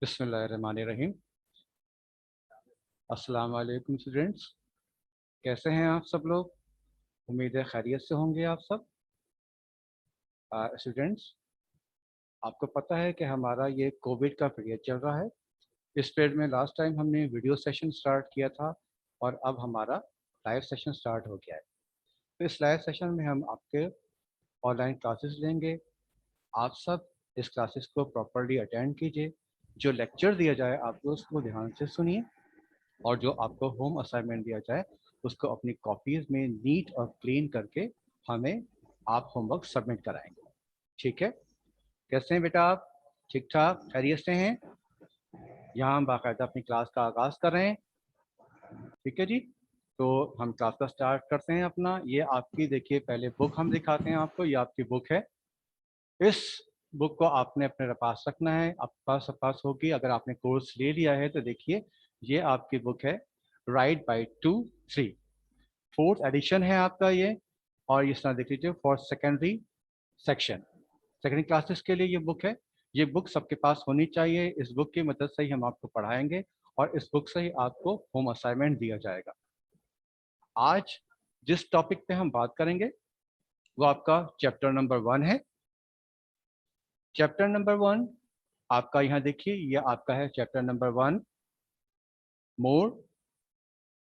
बिस्मिल्लाहिर्रहमानिर्रहीम। अस्सलाम वालेकुम स्टूडेंट्स, कैसे हैं आप सब लोग? उम्मीद है खैरियत से होंगे आप सब। स्टूडेंट्स, आपको पता है कि हमारा ये कोविड का पीरियड चल रहा है। इस पीरियड में लास्ट टाइम हमने वीडियो सेशन स्टार्ट किया था और अब हमारा लाइव सेशन स्टार्ट हो गया है। तो इस लाइव सेशन में हम आपके ऑनलाइन क्लासेस लेंगे। आप सब इस क्लासेस को प्रॉपरली अटेंड कीजिए। जो लेक्चर दिया जाए आप उसको ध्यान से सुनिए और जो आपको होम असाइनमेंट दिया जाए उसको अपनी कॉपीज़ में नीट और क्लीन करके हमें आप होमवर्क सबमिट कराएंगे। ठीक है? कैसे हैं बेटा आप? ठीक ठाक खैरियत से हैं? यहाँ हम बाकायदा अपनी क्लास का आगाज़ कर रहे हैं। ठीक है जी, तो हम क्लास का स्टार्ट करते हैं अपना। ये आपकी देखिए, पहले बुक हम दिखाते हैं आपको। ये आपकी बुक है। इस बुक को आपने अपने पास रखना है, आपके पास होगी। अगर आपने कोर्स ले लिया है तो देखिए ये आपकी बुक है, राइट बाई 2-3, फोर्थ एडिशन है आपका ये। और इस तरह देख लीजिए, for secondary section, secondary classes के लिए ये बुक है। ये बुक सबके पास होनी चाहिए। इस बुक की मदद से ही हम आपको पढ़ाएंगे और इस बुक से ही आपको होम असाइनमेंट दिया जाएगा। आज जिस टॉपिक पे हम बात करेंगे वो आपका चैप्टर नंबर 1 है। चैप्टर नंबर 1 आपका यहाँ देखिए, ये आपका है chapter number 1, more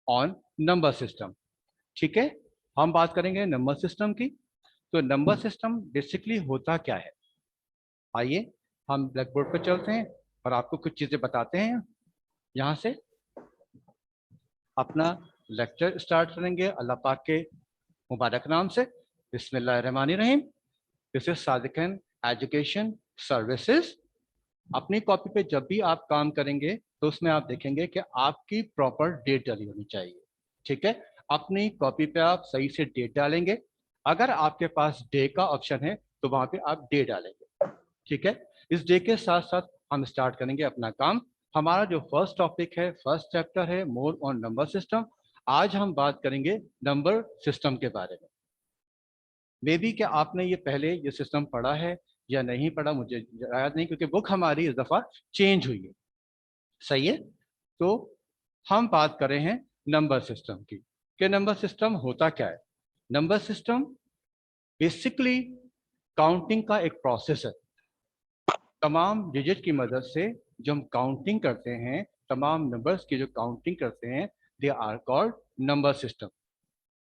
on number system. ठीक है, हम बात करेंगे नंबर सिस्टम की। तो नंबर सिस्टम बेसिकली होता क्या है, आइए हम ब्लैक बोर्ड पर चलते हैं और आपको कुछ चीज़ें बताते हैं। यहाँ से अपना लेक्चर स्टार्ट करेंगे अल्लाह पाक के मुबारक नाम से। बिस्मिल्लाहिर्रहमानिर्रहीम। This is Sadiqan education services. अपनी कॉपी पे जब भी आप काम करेंगे तो उसमें आप देखेंगे कि आपकी प्रॉपर डेट डाली होनी चाहिए। ठीक है, अपनी कॉपी पे आप सही से डेट डालेंगे। अगर आपके पास डे का ऑप्शन है तो वहां पे आप डे डालेंगे। ठीक है, इस डे के साथ साथ हम स्टार्ट करेंगे अपना काम। हमारा जो फर्स्ट टॉपिक है, फर्स्ट चैप्टर है, मोर ऑन नंबर सिस्टम। आज हम बात करेंगे नंबर सिस्टम के बारे में। मे बी क्या आपने ये पहले ये सिस्टम पढ़ा है या नहीं पढ़ा, मुझे याद नहीं, क्योंकि बुक हमारी इस दफ़ा चेंज हुई है। सही है, तो हम बात कर रहे हैं नंबर सिस्टम की कि नंबर सिस्टम होता क्या है। नंबर सिस्टम बेसिकली काउंटिंग का एक प्रोसेस है। तमाम डिजिट की मदद से जो हम काउंटिंग करते हैं, तमाम नंबर्स की जो काउंटिंग करते हैं, they are called number system.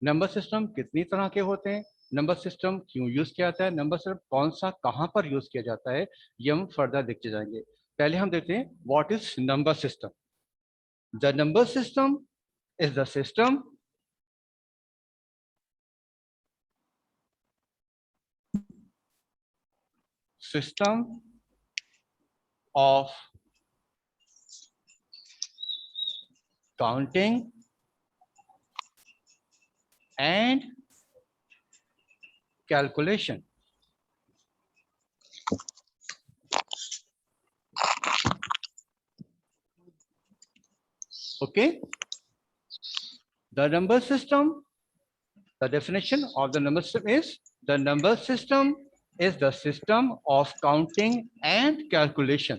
Number system कितनी तरह के होते हैं, नंबर सिस्टम क्यों यूज किया जाता है, नंबर सिस्टम कौन सा कहां पर यूज किया जाता है, ये हम फर्दर देखते जाएंगे। पहले हम देखते हैं what is number system. The number system is the system of counting and calculation. Okay, the number system, the definition of the number system is the number system is the system of counting and calculation।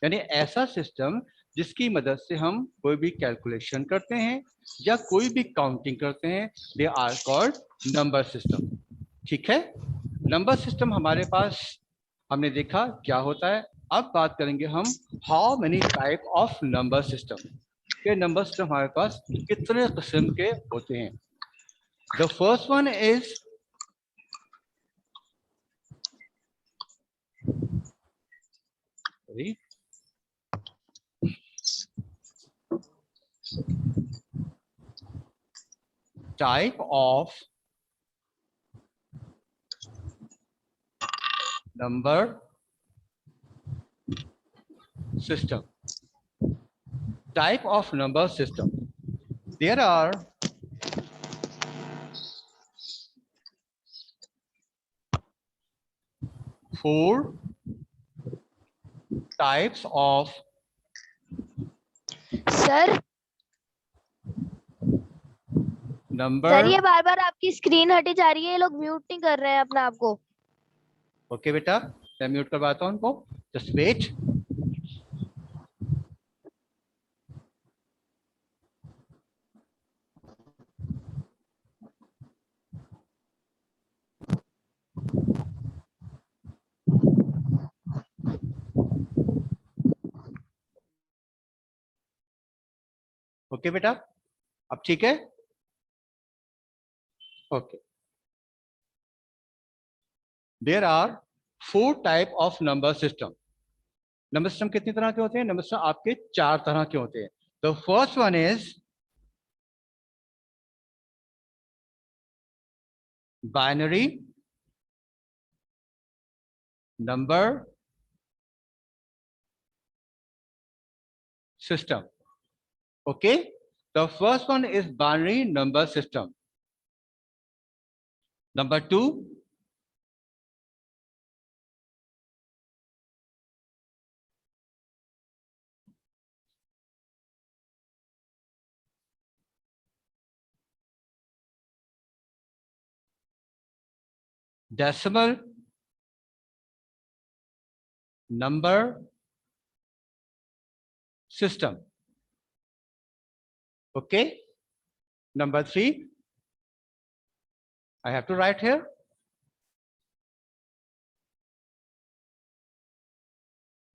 यानी ऐसा system जिसकी मदद से हम कोई भी calculation करते हैं या कोई भी काउंटिंग करते हैं, they are called number system. ठीक है, नंबर सिस्टम हमारे पास हमने देखा क्या होता है। अब बात करेंगे हम how many type of number system के। नंबर सिस्टम हमारे पास कितने किस्म के होते हैं। The first one is type of number system. Type of number system, there are four types of sir number। Sir ये बार बार आपकी स्क्रीन हटी जा रही है, ये लोग म्यूट नहीं कर रहे हैं अपने आप को। ओके बेटा, मैं म्यूट करवाता हूं उनको, जस्ट वेट। ओके बेटा, अब ठीक है? Okay. There are 4 type of number system. Number system कितनी तरह के होते हैं? नंबर सिस्टम आपके 4 तरह के होते हैं। तो first one is binary number system. Okay, the first one is binary number system. Number two, decimal number system. Okay, number three, I have to write here.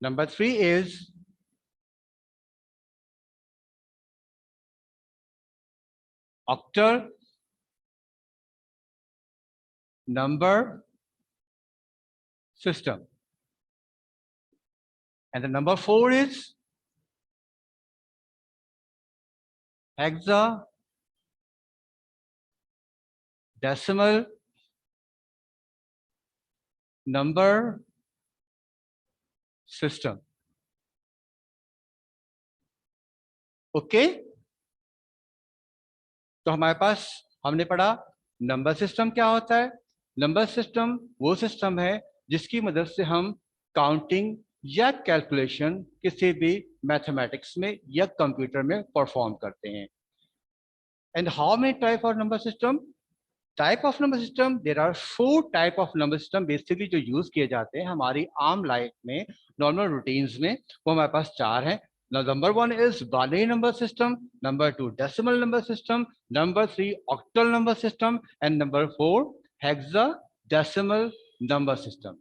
Number three is octal number system. And the number four is hexa decimal number system. Okay, तो हमारे पास हमने पढ़ा number system क्या होता है। Number system वो system है जिसकी मदद से हम काउंटिंग या कैलकुलेशन किसी भी मैथमेटिक्स में या कंप्यूटर में परफॉर्म करते हैं। And how many type of number system? Type of number system, there are 4 type of number system basically जो यूज किए जाते हैं हमारी आम लाइफ में, नॉर्मल रूटीन्स में। वो हमारे पास 4 हैं। Number 1 is binary number system, number 2 decimal number system, number 3 octal number system and number 4 hexa decimal number system.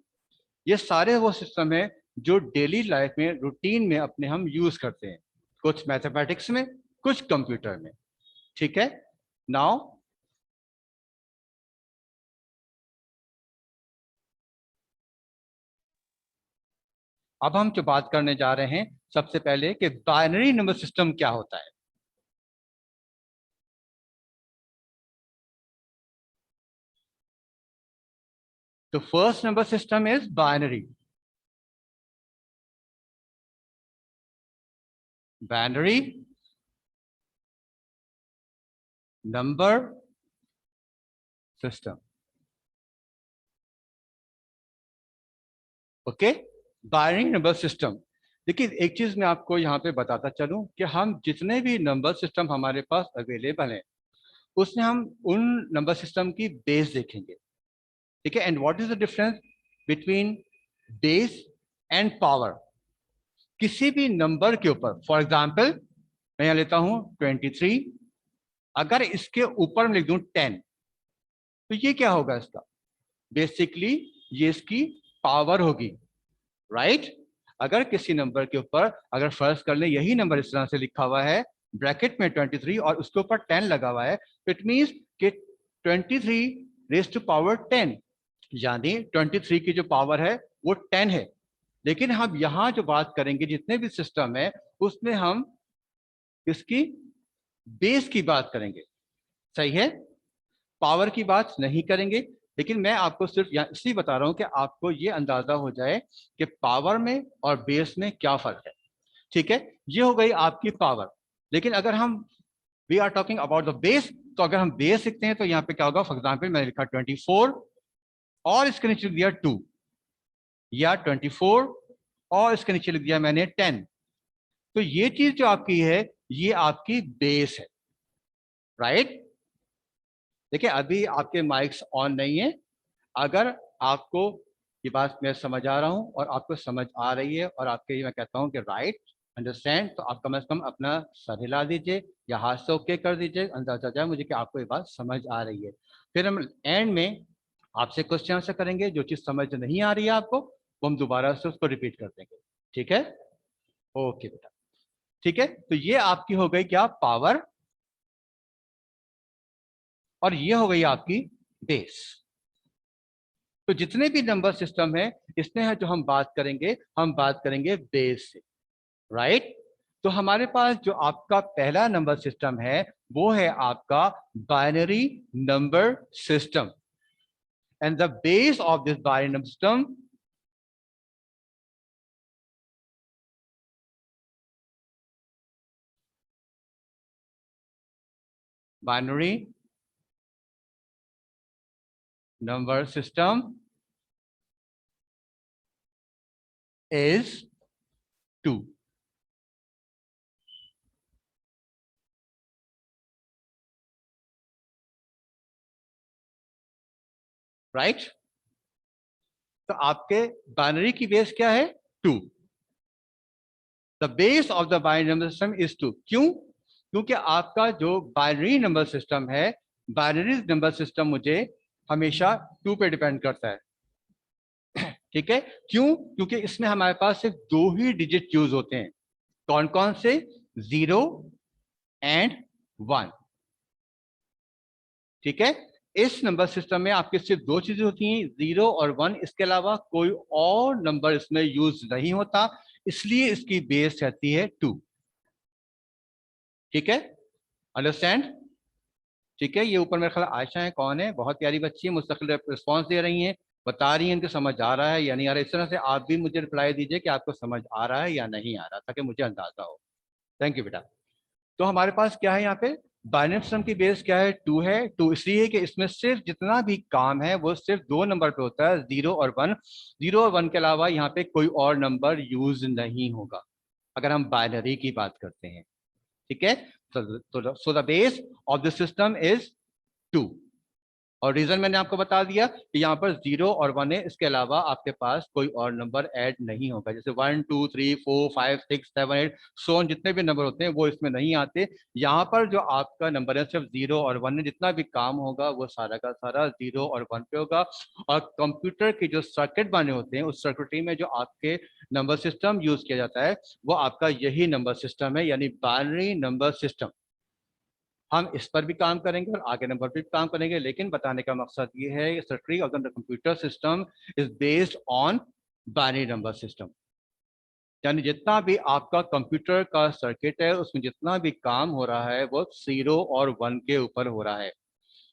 ये सारे वो सिस्टम है जो डेली लाइफ में रूटीन में अपने हम यूज करते हैं, कुछ मैथमेटिक्स में, कुछ कंप्यूटर में। ठीक है, नाउ अब हम जो बात करने जा रहे हैं सबसे पहले कि बाइनरी नंबर सिस्टम क्या होता है। तो first number system is binary. Binary number system. Okay, binary number system. देखिए एक चीज मैं आपको यहाँ पे बताता चलूं कि हम जितने भी नंबर सिस्टम हमारे पास अवेलेबल हैं उसमें हम उन नंबर सिस्टम की बेस देखेंगे। ठीक है, and what is the difference between base and power. किसी भी नंबर के ऊपर, फॉर एग्जाम्पल मैं यहाँ लेता हूं 23, अगर इसके ऊपर मैं लिख दूं 10, तो ये क्या होगा? इसका बेसिकली ये इसकी पावर होगी, राइट? अगर किसी नंबर के ऊपर, अगर फर्ज कर ले यही नंबर इस तरह से लिखा हुआ है ब्रैकेट में 23 और उसके ऊपर 10 लगा हुआ है, इट मींस कि 23 रेज टू पावर 10, यानी 23 की जो पावर है वो 10 है। लेकिन हम यहां जो बात करेंगे जितने भी सिस्टम है उसमें हम इसकी बेस की बात करेंगे, सही है, पावर की बात नहीं करेंगे। लेकिन मैं आपको सिर्फ इसलिए बता रहा हूं कि आपको ये अंदाजा हो जाए कि पावर में और बेस में क्या फर्क है। ठीक है, ये हो गई आपकी पावर। लेकिन अगर हम we are talking about the base, तो अगर हम बेस लिखते हैं तो यहाँ पे क्या होगा? फॉर एग्जाम्पल मैंने लिखा 24 और इसके नीचे लिख दिया 2, या 24 और इसके नीचे लिख दिया मैंने 10। तो ये चीज जो आपकी है ये आपकी बेस है, राइट? देखिए अभी आपके माइक्स ऑन नहीं है। अगर आपको ये बात मैं समझ आ रहा हूं और आपको समझ आ रही है और आपके मैं कहता हूं कि राइट अंडरस्टैंड, तो आप कम से कम अपना सर हिला दीजिए या हाथ से ओके कर दीजिए, अंदाजा जाए मुझे कि आपको ये बात समझ आ रही है। फिर हम एंड में आपसे क्वेश्चन आंसर करेंगे, जो चीज समझ नहीं आ रही है आपको वो हम दोबारा से उसको रिपीट कर देंगे। ठीक है, ओके बेटा। ठीक है, तो ये आपकी हो गई क्या, पावर, और ये हो गई आपकी बेस। तो जितने भी नंबर सिस्टम है, इसमें है जो हम बात करेंगे बेस से, राइट। तो हमारे पास जो आपका पहला नंबर सिस्टम है वो है आपका binary number system, and the base of this binary number system binary number system is 2। Right, तो आपके बाइनरी की बेस क्या है, 2। The base of the binary number system is 2। क्यों? क्योंकि आपका जो बाइनरी नंबर सिस्टम है, बाइनरी नंबर सिस्टम मुझे हमेशा 2 पे डिपेंड करता है। ठीक है, क्यों? क्योंकि इसमें हमारे पास सिर्फ 2 ही डिजिट यूज होते हैं। कौन कौन से? 0 एंड 1। ठीक है, इस नंबर सिस्टम में आपके सिर्फ 2 चीजें होती हैं, 0 और 1। इसके अलावा कोई और नंबर इसमें यूज नहीं होता, इसलिए इसकी बेस रहती है 2। ठीक है, अंडरस्टैंड? ठीक है, ये ऊपर मेरे ख्याल आयशा है, कौन है, बहुत प्यारी बच्ची है, मुस्तकिल रिस्पॉन्स दे रही हैं, बता रही हैं इनको समझ आ रहा है या नहीं आ रहा है। इस तरह से आप भी मुझे रिप्लाई दीजिए कि आपको समझ आ रहा है या नहीं आ रहा, ताकि मुझे अंदाजा हो। थैंक यू बेटा। तो हमारे पास क्या है यहाँ पे, बाइनरी सिस्टम की बेस क्या है, 2 है। 2 इसलिए कि इसमें सिर्फ जितना भी काम है वो सिर्फ 2 नंबर पे होता है, 0 और 1। 0 और 1 के अलावा यहाँ पे कोई और नंबर यूज नहीं होगा अगर हम बाइनरी की बात करते हैं। ठीक है, so the base of the system is 2। और रीजन मैंने आपको बता दिया कि यहाँ पर 0 और 1 है, इसके अलावा आपके पास कोई और नंबर ऐड नहीं होगा। जैसे 1 2 3 4 5 6 7 8 सोन जितने भी नंबर होते हैं वो इसमें नहीं आते। यहाँ पर जो आपका नंबर है सिर्फ 0 और 1 है, जितना भी काम होगा वो सारा का सारा 0 और 1 पे होगा। और कंप्यूटर के जो सर्किट बने होते हैं, उस सर्किटरी में जो आपके नंबर सिस्टम यूज किया जाता है वो आपका यही नंबर सिस्टम है, यानी बाइनरी नंबर सिस्टम। हम इस पर भी काम करेंगे और आगे नंबर पर भी काम करेंगे, लेकिन बताने का मकसद ये है, circuitry of the computer system is based on binary number system. यानी जितना भी आपका कंप्यूटर का सर्किट है उसमें जितना भी काम हो रहा है वो 0 और 1 के ऊपर हो रहा है।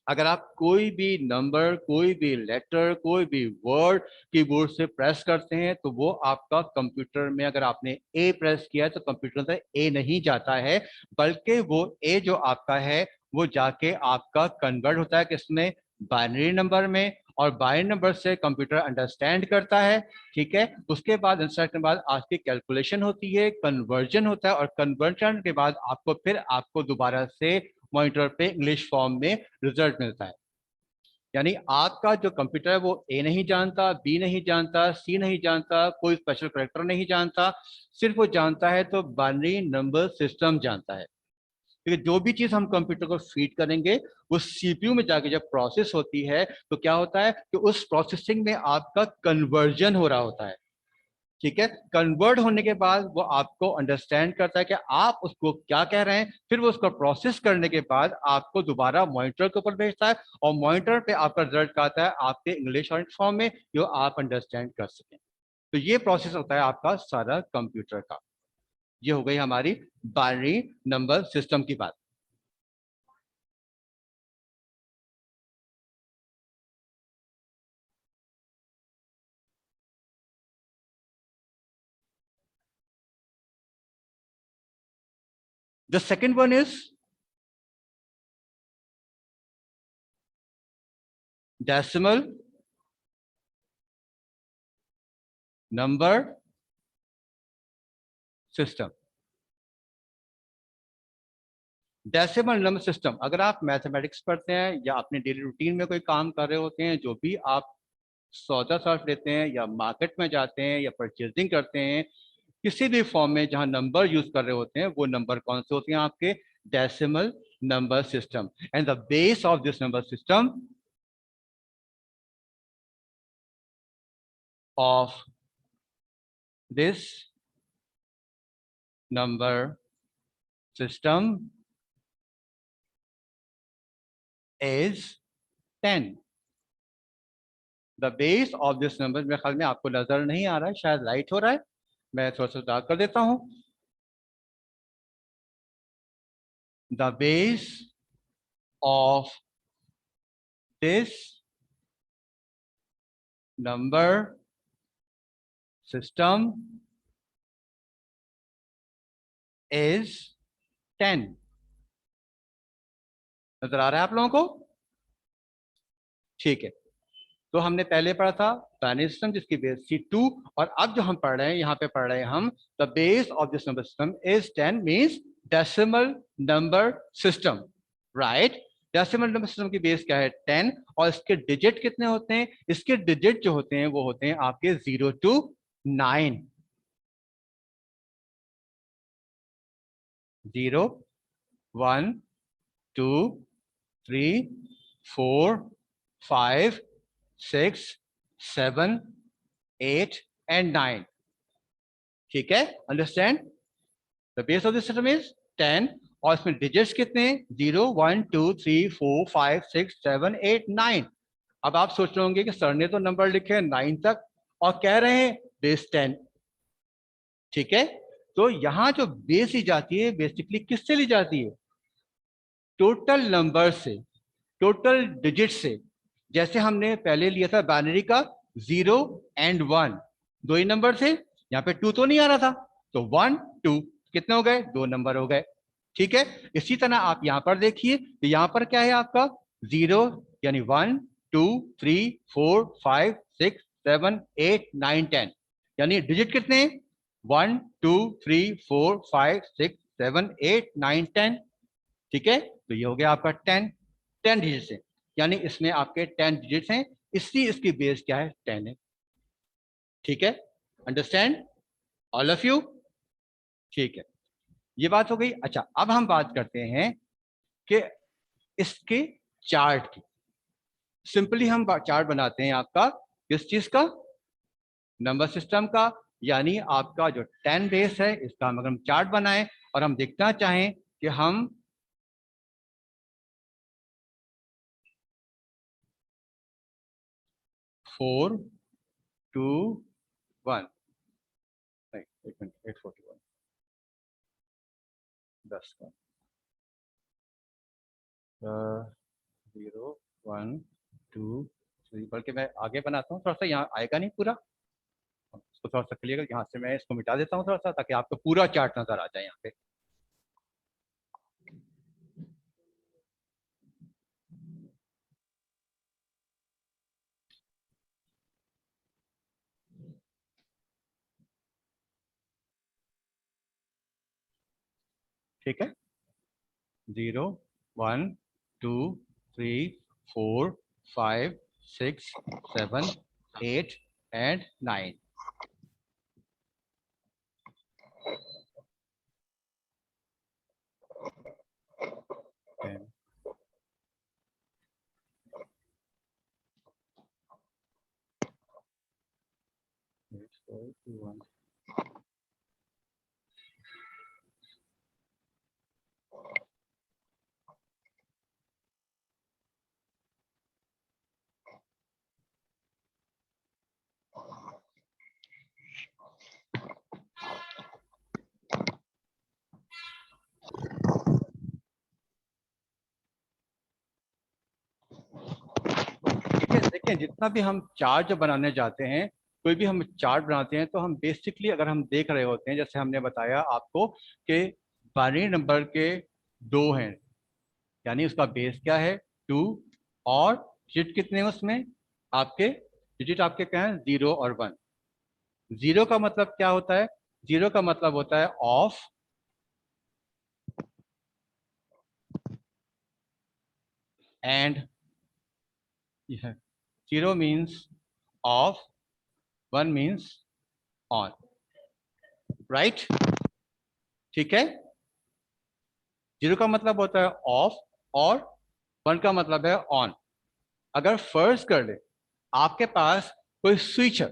अगर आप कोई भी नंबर, कोई भी लेटर, कोई भी वर्ड कीबोर्ड से प्रेस करते हैं तो वो आपका कंप्यूटर में, अगर आपने ए प्रेस किया है तो कंप्यूटर से ए नहीं जाता है, बल्कि वो ए जो आपका है वो जाके आपका कन्वर्ट होता है किसमें, बाइनरी नंबर में। और बाइनरी नंबर से कंप्यूटर अंडरस्टैंड करता है। ठीक है, उसके बाद अंडरस्टैंड के बाद आपकी कैलकुलेशन होती है, कन्वर्जन होता है, और कन्वर्जन के बाद आपको दोबारा से मॉनिटर पे इंग्लिश फॉर्म में रिजल्ट मिलता है। यानी आपका जो कंप्यूटर है वो ए नहीं जानता, बी नहीं जानता, सी नहीं जानता, कोई स्पेशल करेक्टर नहीं जानता, सिर्फ वो जानता है तो बाइनरी नंबर सिस्टम जानता है। क्योंकि जो भी चीज हम कंप्यूटर को फीड करेंगे वो सीपीयू में जाके जब प्रोसेस होती है तो क्या होता है कि उस प्रोसेसिंग में आपका कन्वर्जन हो रहा होता है। ठीक है, कन्वर्ट होने के बाद वो आपको अंडरस्टैंड करता है कि आप उसको क्या कह रहे हैं, फिर वो उसको प्रोसेस करने के बाद आपको दोबारा मॉनिटर के ऊपर भेजता है, और मॉनिटर पे आपका रिजल्ट आता है आपके इंग्लिश और फॉर्म में, जो आप अंडरस्टैंड कर सकें। तो ये प्रोसेस होता है आपका सारा कंप्यूटर का। ये हो गई हमारी बाइनरी नंबर सिस्टम की बात। The second one is decimal number system. Decimal number system, अगर आप मैथमेटिक्स पढ़ते हैं या अपने डेली रूटीन में कोई काम कर रहे होते हैं, जो भी आप सौदा सर्फ लेते हैं या मार्केट में जाते हैं या परचेजिंग करते हैं, किसी भी फॉर्म में जहां नंबर यूज कर रहे होते हैं, वो नंबर कौन से होते हैं आपके, decimal number system. And the base of this number system of this number system is 10. The base of this number, मेरे ख्याल में आपको नजर नहीं आ रहा है, शायद लाइट हो रहा है, मैं थोड़ा सा डार्क कर देता हूं. The base of this number system is 10. नजर आ रहा है आप लोगों को? ठीक है, तो हमने पहले पढ़ा था बाइनरी सिस्टम जिसकी बेस थी 2, और अब जो हम पढ़ रहे हैं यहाँ पे पढ़ रहे हैं हम the base of this number system is 10 means decimal number system, right. Decimal number system की बेस क्या है? 10. और इसके डिजिट कितने होते हैं? इसके डिजिट जो होते हैं वो होते हैं आपके 0 to 9. 0, 1, 2, 3, 4, 5, 6, 7, 8 and 9. ठीक है, understand? The base of the system is 10 और इसमें डिजिट्स कितने हैं? 0, 1, 2, 3, 4, 5, 6, 7, 8, 9. अब आप सोच रहे होंगे कि सर ने तो नंबर लिखे हैं 9 तक और कह रहे हैं बेस 10. ठीक है, तो यहां जो बेस ली जाती है बेसिकली किससे ली जाती है? टोटल नंबर से, टोटल डिजिट से. जैसे हमने पहले लिया था बाइनरी का 0 and 1, दो ही नंबर थे, यहाँ पे 2 तो नहीं आ रहा था, तो 1, 2 कितने हो गए? 2 नंबर हो गए. ठीक है, इसी तरह आप यहाँ पर देखिए, तो यहाँ पर क्या है आपका? 0 यानी 1, 2, 3, 4, 5, 6, 7, 8, 9, 10. यानी डिजिट कितने? 1, 2, 3, 4, 5, 6, 7, 8, 9, 10. ठीक है, तो ये हो गया आपका 10 डिजिट है, यानी इसमें आपके 10 डिजिट्स हैं, इसलिए इसकी बेस क्या है? 10 है. ठीक है, अंडरस्टैंड ऑल ऑफ यू? ठीक है, ये बात हो गई. अच्छा, अब हम बात करते हैं कि इसके चार्ट की. सिंपली हम चार्ट बनाते हैं आपका किस चीज का? नंबर सिस्टम का. यानी आपका जो 10 बेस है इसका हम अगर हम चार्ट बनाएं और हम देखना चाहें कि हम 4, 2, 1, नहीं 1 मिनट, 841 10 का 0, 1, 2, 3, बल्कि मैं आगे बनाता हूँ थोड़ा सा, यहाँ आएगा नहीं पूरा, इसको थोड़ा सा क्लियर, यहाँ से मैं इसको मिटा देता हूँ थोड़ा सा ताकि आपको पूरा चार्ट नजर आ जाए यहाँ पे. ठीक है, 0, 1, 2, 3, 4, 5, 6, 7, 8 and 9. And 8, 4, 2, 1. देखिए, जितना भी हम चार्ट जो बनाने जाते हैं, कोई भी हम चार्ट बनाते हैं तो हम बेसिकली अगर हम देख रहे होते हैं, जैसे हमने बताया आपको कि बाइनरी नंबर के 2 हैं, यानी उसका बेस क्या है? 2. और डिजिट कितने हैं उसमें आपके? डिजिट आपके क्या हैं? 0 और 1. 0 का मतलब क्या होता है? 0 का मतलब होता है of, and 0 means of, 1 means on, right? ठीक है, 0 का मतलब होता है ऑफ और 1 का मतलब है ऑन. अगर फर्ज कर ले आपके पास कोई स्विच है,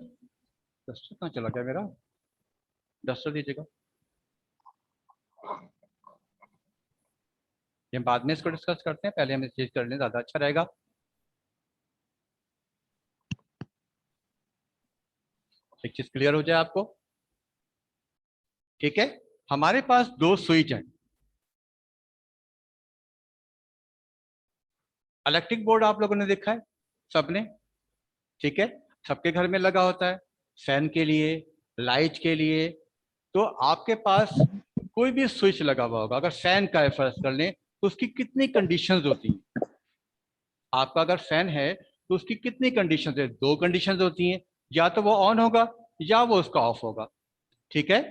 डस्टर कहाँ चला गया मेरा? डस्टर दीजिएगा. ये हम बाद में इसको डिस्कस करते हैं, पहले हम इस चीज कर लें, ज्यादा अच्छा रहेगा। एक चीज क्लियर हो जाए आपको, ठीक है। हमारे पास दो स्विच हैं। इलेक्ट्रिक बोर्ड आप लोगों ने देखा है सबने, ठीक है। सबके घर में लगा होता है, फैन के लिए, लाइट के लिए। तो आपके पास कोई भी स्विच लगा हुआ होगा, अगर फैन का फर्ज कर लें तो उसकी कितनी कंडीशंस होती हैं। आपका अगर फैन है तो उसकी कितनी कंडीशंस है, दो कंडीशंस होती हैं, या तो वो ऑन होगा या वो उसका ऑफ होगा, ठीक है।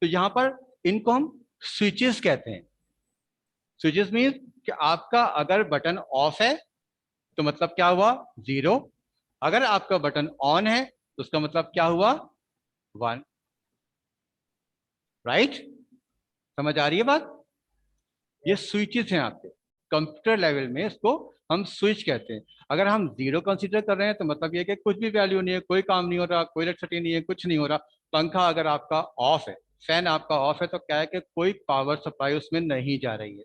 तो यहां पर इनको हम स्विचेस कहते हैं। स्विचेस मीन कि आपका अगर बटन ऑफ है तो मतलब क्या हुआ, जीरो। अगर आपका बटन ऑन है तो उसका मतलब क्या हुआ, वन। राइट, समझ आ रही है बात। ये स्विचेस हैं आपके कंप्यूटर लेवल में, इसको हम स्विच कहते हैं। अगर हम जीरो कंसीडर कर रहे हैं तो मतलब ये कि कुछ भी वैल्यू नहीं है, कोई काम नहीं हो रहा, कोई इलेक्ट्रिसिटी नहीं है, कुछ नहीं हो रहा। पंखा अगर आपका ऑफ है, फैन आपका ऑफ है, तो क्या है कि कोई पावर सप्लाई उसमें नहीं जा रही है।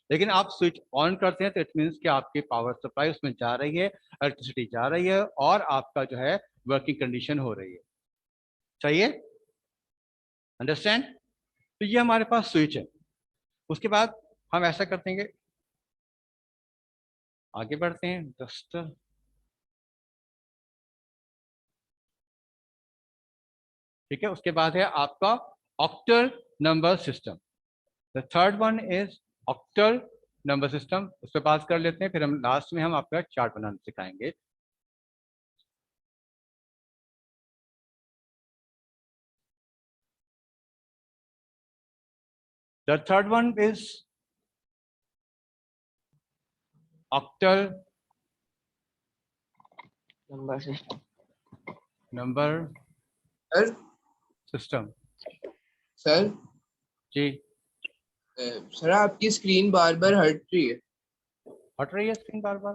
लेकिन आप स्विच ऑन करते हैं तो इट मीन्स कि आपकी पावर सप्लाई उसमें जा रही है, इलेक्ट्रिसिटी जा रही है, और आपका जो है वर्किंग कंडीशन हो रही है। सही है, अंडरस्टैंड। तो ये हमारे पास स्विच है। उसके बाद हम ऐसा करते हैं, आगे बढ़ते हैं जस्ट। ठीक है, उसके बाद है आपका octal number system. The third one is octal number system. उस पर बात कर लेते हैं, फिर हम लास्ट में हम आपका चार्ट बनाना सिखाएंगे। The third one is octal number system. Number sir system. Sir ji, sir आपकी स्क्रीन बार बार हट रही है, हट रही है स्क्रीन बार बार।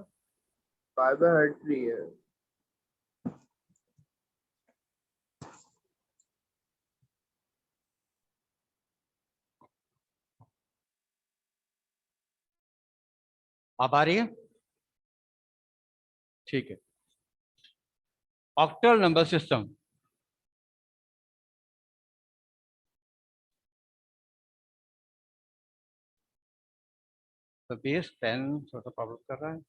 बार बार हट रही है। अब आ रही है, ठीक है। ऑक्टल नंबर सिस्टम, तो बेस 10 थोड़ा सा प्रॉब्लम कर रहा है।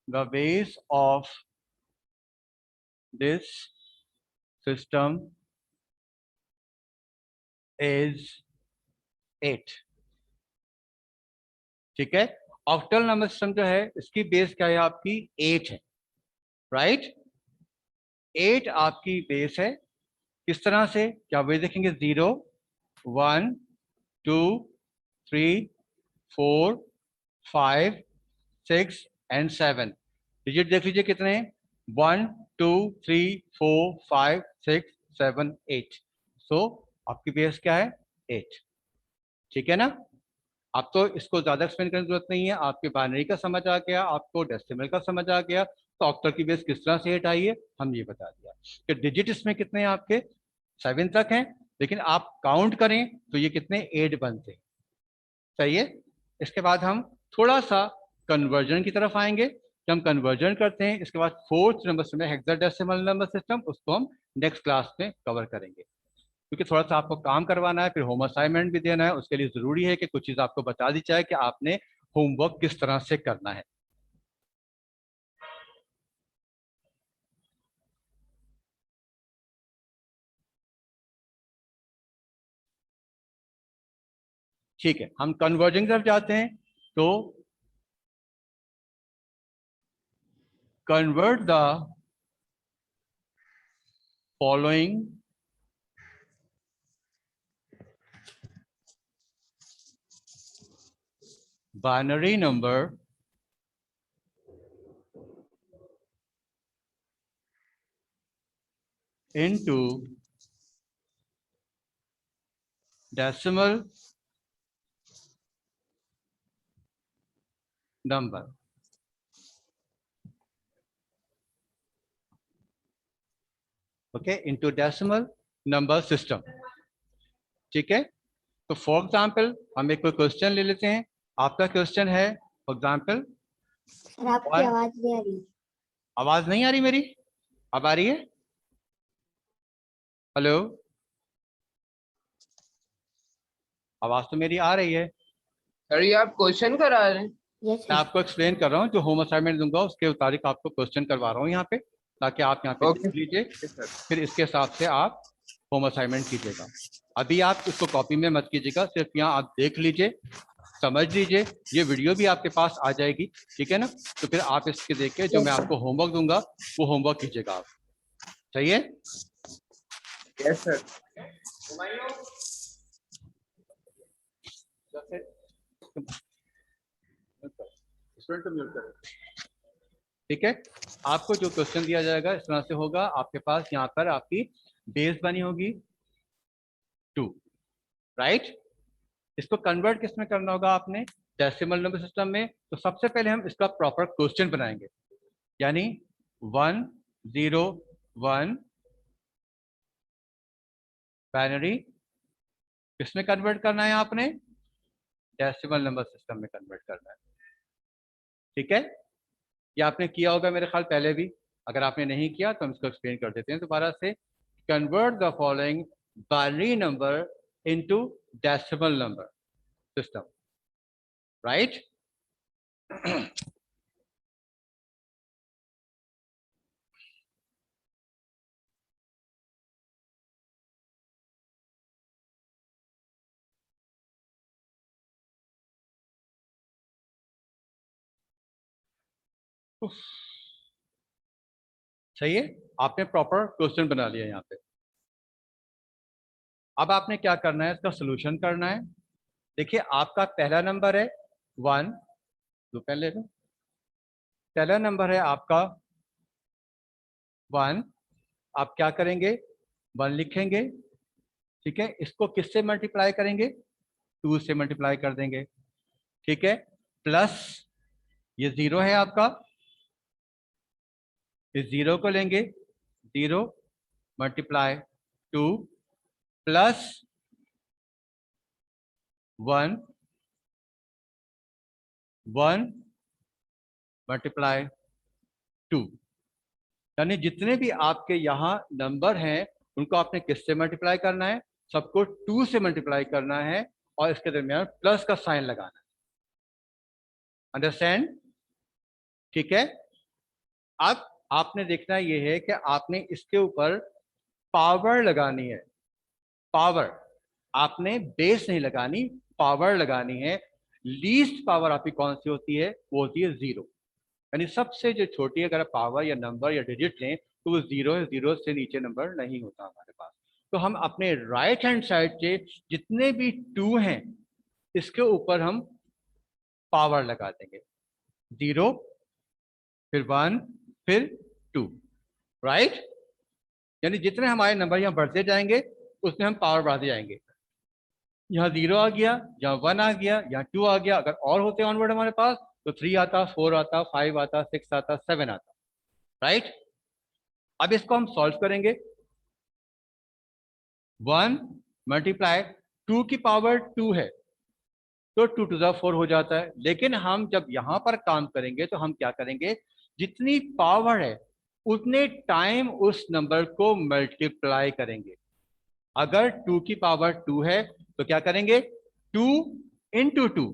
The base of this system is 8, ठीक है। ऑक्टल नंबर सिस्टम जो है इसकी बेस क्या है, आपकी 8 है, राइट। 8 आपकी बेस है। किस तरह से, क्या वही देखेंगे, 0 1 2 3 4 5 6 एंड 7। डिजिट देख लीजिए कितने हैं, 1 2 3 4 5 6 7 8। सो आपकी बेस क्या है, 8, ठीक है ना। अब तो इसको ज्यादा एक्सप्लेन करने की जरूरत नहीं है, आपके बाइनरी का समझ आ गया, आपको डेसिमल का समझ आ गया, तो ऑक्टल की बेस किस तरह से 8 आई है हम ये बता दिया। कि डिजिट इसमें कितने हैं आपके, 7 तक हैं, लेकिन आप काउंट करें तो ये कितने, 8 बनते हैं। सही है। इसके बाद हम थोड़ा सा कन्वर्जन की तरफ आएंगे। जब हम कन्वर्जन करते हैं, इसके बाद fourth number system hexadecimal number system, उसको हम नेक्स्ट क्लास में कवर करेंगे, क्योंकि थोड़ा सा आपको काम करवाना है, फिर होम असाइनमेंट भी देना है। उसके लिए जरूरी है कि कुछ चीज आपको बता दी जाए कि आपने होमवर्क किस तरह से करना है। ठीक है, हम कन्वर्जन की तरफ जाते हैं। तो convert the following binary number into decimal number। Okay, into decimal number system. ठीक है, तो फॉर एग्जाम्पल हम एक कोई क्वेश्चन ले लेते हैं। आपका क्वेश्चन है फॉर एग्जाम्पल सर आपकी आवाज नहीं आ रही। आवाज नहीं आ रही मेरी? अब आ रही है? हेलो, आवाज तो मेरी आ रही है। सर ये आप क्वेश्चन करा रहे हैं? यस मैं सर। आपको एक्सप्लेन कर रहा हूँ, जो होम असाइनमेंट दूंगा उसके मुताबिक आपको क्वेश्चन करवा रहा हूँ यहाँ पे, ताकि आप यहाँ पे ओके देख लीजिए, सर। फिर इसके हिसाब से आप होम असाइनमेंट कीजिएगा। अभी आप इसको कॉपी में मत कीजिएगा, सिर्फ यहाँ आप देख लीजिए, समझ लीजिए, ये वीडियो भी आपके पास आ जाएगी। ठीक है ना, तो फिर आप इसके देख के जो मैं आपको होमवर्क दूंगा वो होमवर्क कीजिएगा आप। सही है? Yes sir. ठीक है, आपको जो क्वेश्चन दिया जाएगा इस तरह से होगा। आपके पास यहाँ पर आपकी बेस बनी होगी 2, राइट? इसको कन्वर्ट किस में करना होगा आपने? डेसिमल नंबर सिस्टम में। तो सबसे पहले हम इसका प्रॉपर क्वेश्चन बनाएंगे, यानी 1 0 1 बाइनरी किसमें कन्वर्ट करना है आपने? डेसिमल नंबर सिस्टम में कन्वर्ट करना है। ठीक है, ये आपने किया होगा मेरे ख्याल पहले भी। अगर आपने नहीं किया तो हम इसको एक्सप्लेन कर देते हैं दोबारा से। Convert the following binary number into decimal number system, right? सही है, आपने प्रॉपर क्वेश्चन बना लिया यहाँ पे। अब आपने क्या करना है, इसका सोल्यूशन करना है। देखिए, आपका पहला नंबर है 1, दो पेन ले लो। पहला नंबर है आपका 1, आप क्या करेंगे? 1 लिखेंगे। ठीक है, इसको किससे मल्टीप्लाई करेंगे? 2 से मल्टीप्लाई कर देंगे। ठीक है, प्लस ये 0 है आपका, इस 0 को लेंगे, 0 मल्टीप्लाई 2 प्लस 1 1 मल्टीप्लाई 2। यानी जितने भी आपके यहाँ नंबर हैं उनको आपने किससे मल्टीप्लाई करना है? सबको 2 से मल्टीप्लाई करना है और इसके दरमियान प्लस का साइन लगाना है। अंडरस्टैंड? ठीक है, अब आपने देखना ये है कि आपने इसके ऊपर पावर लगानी है। पावर आपने बेस नहीं लगानी, पावर लगानी है। लीस्ट पावर आपकी कौन सी होती है? वो होती है 0। यानी सबसे जो छोटी अगर पावर या नंबर या डिजिट लें तो वो 0 है, 0 से नीचे नंबर नहीं होता हमारे पास। तो हम अपने राइट हैंड साइड के जितने भी 2 हैं इसके ऊपर हम पावर लगा देंगे। 0 फिर 1 फिर 2, राइट? यानी जितने हमारे नंबर यहाँ बढ़ते जाएंगे उसमें हम पावर बढ़ाते जाएंगे। यहाँ 0 आ गया, यहाँ 1 आ गया, यहाँ 2 आ गया। अगर और होते ऑनवर्ड हमारे पास तो 3 आता, 4 आता, 5 आता, 6 आता, 7 आता, राइट? अब इसको हम सॉल्व करेंगे। 1 मल्टीप्लाई 2 की पावर 2 है तो 2 टू द 4 हो जाता है। लेकिन हम जब यहां पर काम करेंगे तो हम क्या करेंगे? जितनी पावर है उतने टाइम उस नंबर को मल्टीप्लाई करेंगे। अगर 2 की पावर 2 है तो क्या करेंगे? 2 इंटू 2।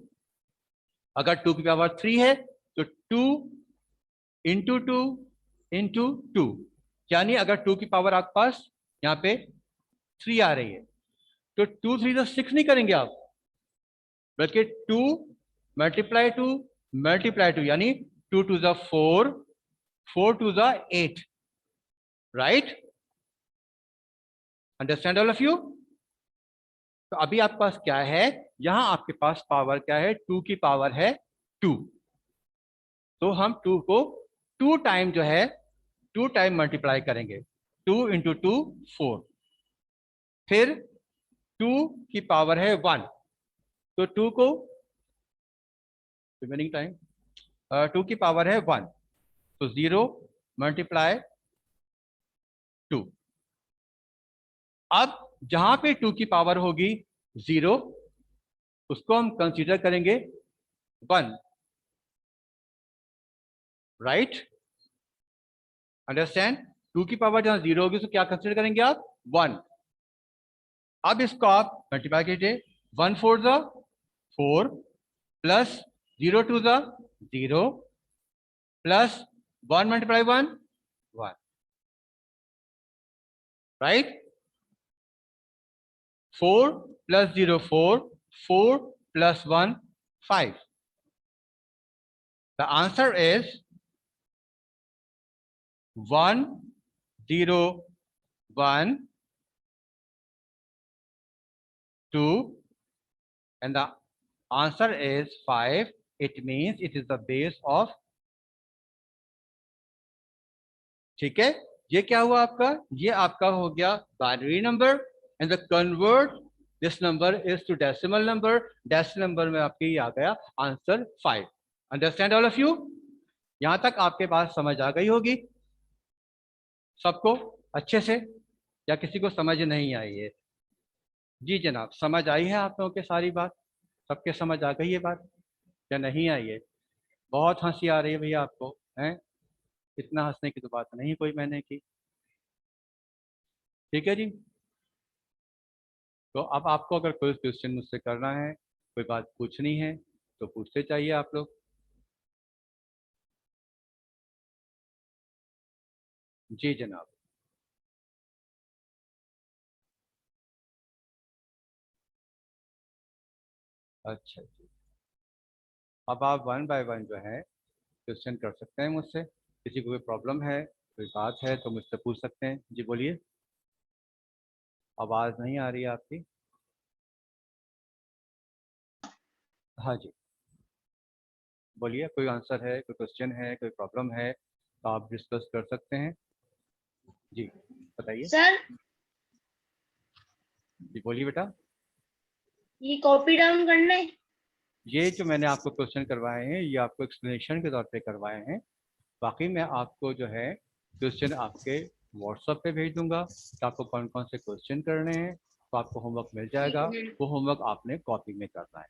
अगर 2 की पावर 3 है तो 2 इंटू 2 इंटू 2। यानी अगर 2 की पावर आपके पास यहाँ पे 3 आ रही है तो 2 3 तो 6 नहीं करेंगे आप, बल्कि 2 मल्टीप्लाई 2 मल्टीप्लाई 2, यानी 2 to the 4, 4 to the 8, right? Understand all of you? तो अभी आपके पास क्या है? यहां आपके पास पावर क्या है? 2 की पावर है 2। तो हम 2 को 2 टाइम जो है 2 टाइम मल्टीप्लाई करेंगे। 2 इंटू 2 4, फिर 2 की पावर है 1 तो 2 को रिमेनिंग टाइम 2 की पावर है 1 तो 0 मल्टीप्लाई 2, अब जहां पे 2 की पावर होगी 0 उसको हम कंसीडर करेंगे 1, राइट? अंडरस्टैंड? 2 की पावर जहां 0 होगी उसको क्या कंसीडर करेंगे आप? 1। अब इसको आप मल्टीप्लाई कीजिए, 1 4 the 4 plus 0 2 the 0 plus 1 multiply 1 1, right? 4 plus 0 4, 4 plus 1 5. The answer is 1 0 1 2 and the answer is 5. It means it is the base of, ठीक है? ये क्या हुआ आपका? ये आपका हो गया binary number and the convert this number is to decimal number. Decimal number में आपके ये आ गया answer 5। Understand all of you? यहां तक आपके पास समझ आ गई होगी सबको अच्छे से, या किसी को समझ नहीं आई है? जी जनाब, समझ आई है आप लोगों के सारी बात? सबके समझ आ गई है बात या नहीं आई है? बहुत हंसी आ रही है भैया आपको, हैं? इतना हंसने की तो बात नहीं कोई मैंने की। ठीक है जी, तो अब आपको अगर कोई क्वेश्चन मुझसे करना है, कोई बात पूछनी है तो पूछते चाहिए आप लोग। जी जनाब। अच्छा जी, अब आप 1 बाय 1 जो है क्वेश्चन कर सकते हैं मुझसे। किसी को कोई प्रॉब्लम है, कोई बात है तो मुझसे पूछ सकते हैं। जी बोलिए। आवाज़ नहीं आ रही है आपकी। हाँ जी बोलिए, कोई आंसर है, कोई क्वेश्चन है, कोई प्रॉब्लम है तो आप डिस्कस कर सकते हैं। जी बताइए। सर जी बोलिए बेटा। ये कॉपी डाउन करना है? ये जो मैंने आपको क्वेश्चन करवाए हैं ये आपको एक्सप्लेनेशन के तौर पे करवाए हैं। बाकी मैं आपको जो है क्वेश्चन आपके व्हाट्सएप पे भेज दूंगा कि आपको कौन कौन से क्वेश्चन करने हैं, तो आपको होमवर्क मिल जाएगा। वो होमवर्क आपने कॉपी में करना है,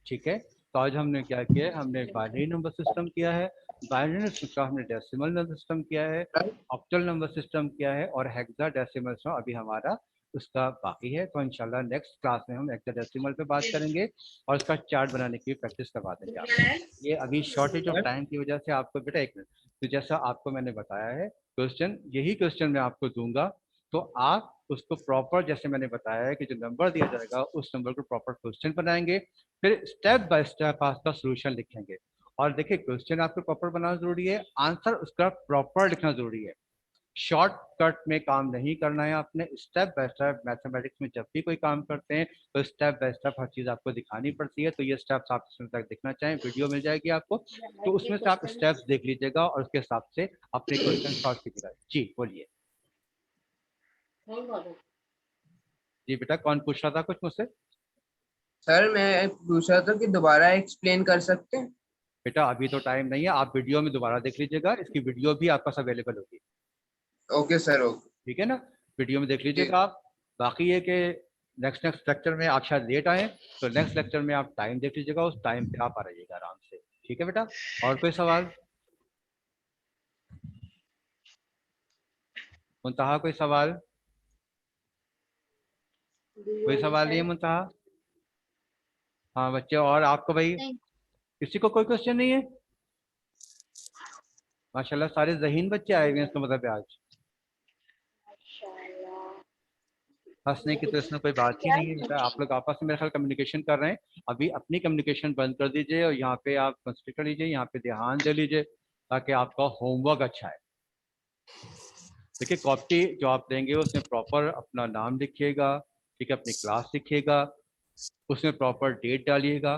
ठीक है? तो आज हमने क्या किया है, हमने बाइनरी नंबर सिस्टम किया है, बाइनरी नंबर सिस्टम हमने डेसिमल नंबर सिस्टम किया है, ऑक्टल नंबर सिस्टम किया है, और हेक्साडेसिमल सिस्टम अभी हमारा उसका बाकी है। तो इंशाल्लाह नेक्स्ट क्लास में हम हेक्साडेसिमल पे बात करेंगे और उसका चार्ट बनाने की प्रैक्टिस करवा देंगे आपको। ये अभी शॉर्टेज ऑफ टाइम की वजह से आपको बेटा एक मिनट, तो जैसा आपको मैंने बताया है क्वेश्चन, यही क्वेश्चन मैं आपको दूंगा तो आप उसको प्रॉपर, जैसे मैंने बताया है कि जो नंबर दिया जाएगा उस नंबर को प्रॉपर क्वेश्चन बनाएंगे, फिर स्टेप बाय स्टेप आपका सोल्यूशन लिखेंगे। और देखिए क्वेश्चन आपको प्रॉपर बनाना जरूरी है, आंसर उसका प्रॉपर लिखना जरूरी है। शॉर्टकट में काम नहीं करना है आपने, स्टेप बाय स्टेप। मैथमेटिक्स में जब भी कोई काम करते हैं तो स्टेप बाय स्टेप हर चीज़ आपको दिखानी पड़ती है। तो ये स्टेप्स आप इसमें तक देखना चाहें, वीडियो मिल जाएगी आपको, तो उसमें से आप स्टेप्स देख लीजिएगा और उसके हिसाब से अपने क्वेश्चन सॉल्व कीजिएगा। जी बोलिए। जी बेटा, कौन पूछ रहा था कुछ मुझसे? सर मैं पूछ रहा था कि दोबारा एक्सप्लेन कर सकते हैं? बेटा अभी तो टाइम नहीं है, आप वीडियो में दोबारा देख लीजिएगा, इसकी वीडियो भी आपके पास अवेलेबल होगी। Okay sir, okay. ठीक है ना, वीडियो में देख लीजिएगा आप। बाकी ये कि नेक्स्ट लेक्चर में आप शायद लेट आए तो नेक्स्ट लेक्चर में आप टाइम देख लीजिएगा, उस टाइम पे आप आ रहिएगा आराम से। ठीक है बेटा, और कोई सवाल? मुंतहा कोई सवाल? कोई सवाल नहीं है मुंतहा? हाँ बच्चे, और आपको भाई नहीं। किसी को कोई क्वेश्चन नहीं है? माशाल्लाह सारे ज़हीन बच्चे आए हुए हैं इसका मतलब है आज। हंसने की तो इसमें कोई बात ही नहीं है बेटा, आप लोग आपस में मेरे ख्याल कम्युनिकेशन कर रहे हैं। अभी अपनी कम्युनिकेशन बंद कर दीजिए और यहाँ पे आप कंसंट्रेट कर लीजिए, यहाँ पे ध्यान दे लीजिए ताकि आपका होमवर्क अच्छा है। देखिए कॉपी जो आप देंगे उसमें प्रॉपर अपना नाम लिखिएगा, ठीक है, अपनी क्लास लिखिएगा, उसमें प्रॉपर डेट डालिएगा,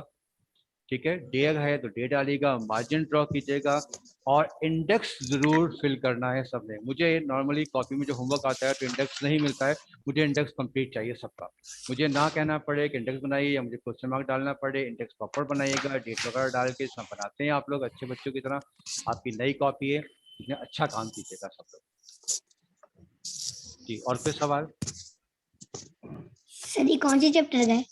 ठीक है, डे है तो डे डालिएगा, मार्जिन ड्रॉ कीजिएगा, और इंडेक्स जरूर फिल करना है सबने। मुझे नॉर्मली कॉपी में जो होमवर्क आता है तो इंडेक्स नहीं मिलता है, मुझे इंडेक्स कंप्लीट चाहिए सबका। मुझे ना कहना पड़े कि इंडेक्स बनाइए या मुझे क्वेश्चन मार्क डालना पड़े, इंडेक्स प्रॉपर बनाइएगा, डेट वगैरह डाल के सब बनाते हैं आप लोग अच्छे बच्चों की तरह। आपकी नई कॉपी है, इसमें अच्छा काम कीजिएगा सब लोग। जी और कोई सवाल? सर ये कौन सी चैप्टर है?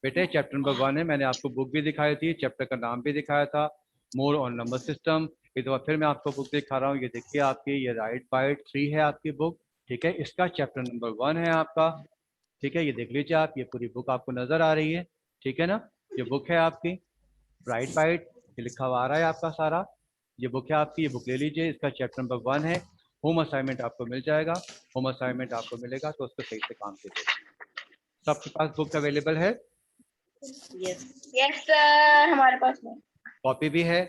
बेटे चैप्टर नंबर 1 है, मैंने आपको बुक भी दिखाई थी, चैप्टर का नाम भी दिखाया था, मोर ऑन नंबर सिस्टम। एक दफा फिर मैं आपको बुक दिखा रहा हूँ, ये देखिए आपकी, ये राइट बाइट 3 है आपकी बुक, ठीक है, इसका चैप्टर नंबर 1 है आपका, ठीक है, ये देख लीजिए आप, ये पूरी बुक आपको नजर आ रही है, ठीक है ना, ये बुक है आपकी राइट बाइट, ये लिखा हुआ आ रहा है आपका सारा, ये बुक है आपकी, ये बुक ले लीजिए, इसका चैप्टर नंबर 1 है, होम असाइनमेंट आपको मिल जाएगा, होम असाइनमेंट आपको मिलेगा तो उसको सही से काम कीजिए। सबके पास बुक अवेलेबल है, यस सर, हमारे पास में। कॉपी भी है?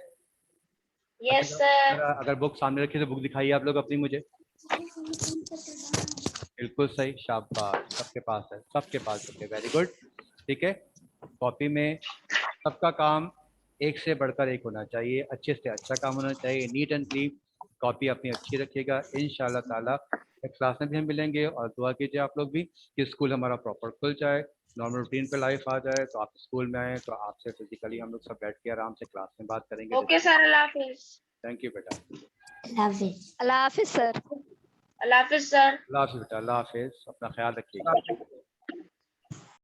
Yes sir. अगर बुक सामने रखी तो बुक दिखाइए आप लोग अपनी मुझे। बिल्कुल सही, शाबाश, सबके पास है, सबके पास बुक है, वेरी गुड, ठीक है। कॉपी में सबका काम एक से बढ़कर एक होना चाहिए, अच्छे से अच्छा काम होना चाहिए, नीट एंड क्लीन, कॉपी अपनी अच्छी रखिएगा, इंशाल्लाह ताला क्लास में भी हम मिलेंगे, और दुआ कीजिए आप लोग भी कि स्कूल हमारा प्रॉपर खुल जाए, नॉर्मल रूटीन पे लाइफ आ जाए, तो आप स्कूल में आए तो आपसे फिजिकली हम लोग सब बैठ के आराम से क्लास में बात करेंगे। Okay sir, Allah Hafiz. Thank you बेटा। अल्लाह हाफिज। अल्लाह हाफिज सर। अल्लाह हाफिज सर। अल्लाह हाफिज बेटा, अल्लाह हाफिज, अपना ख्याल रखिएगा।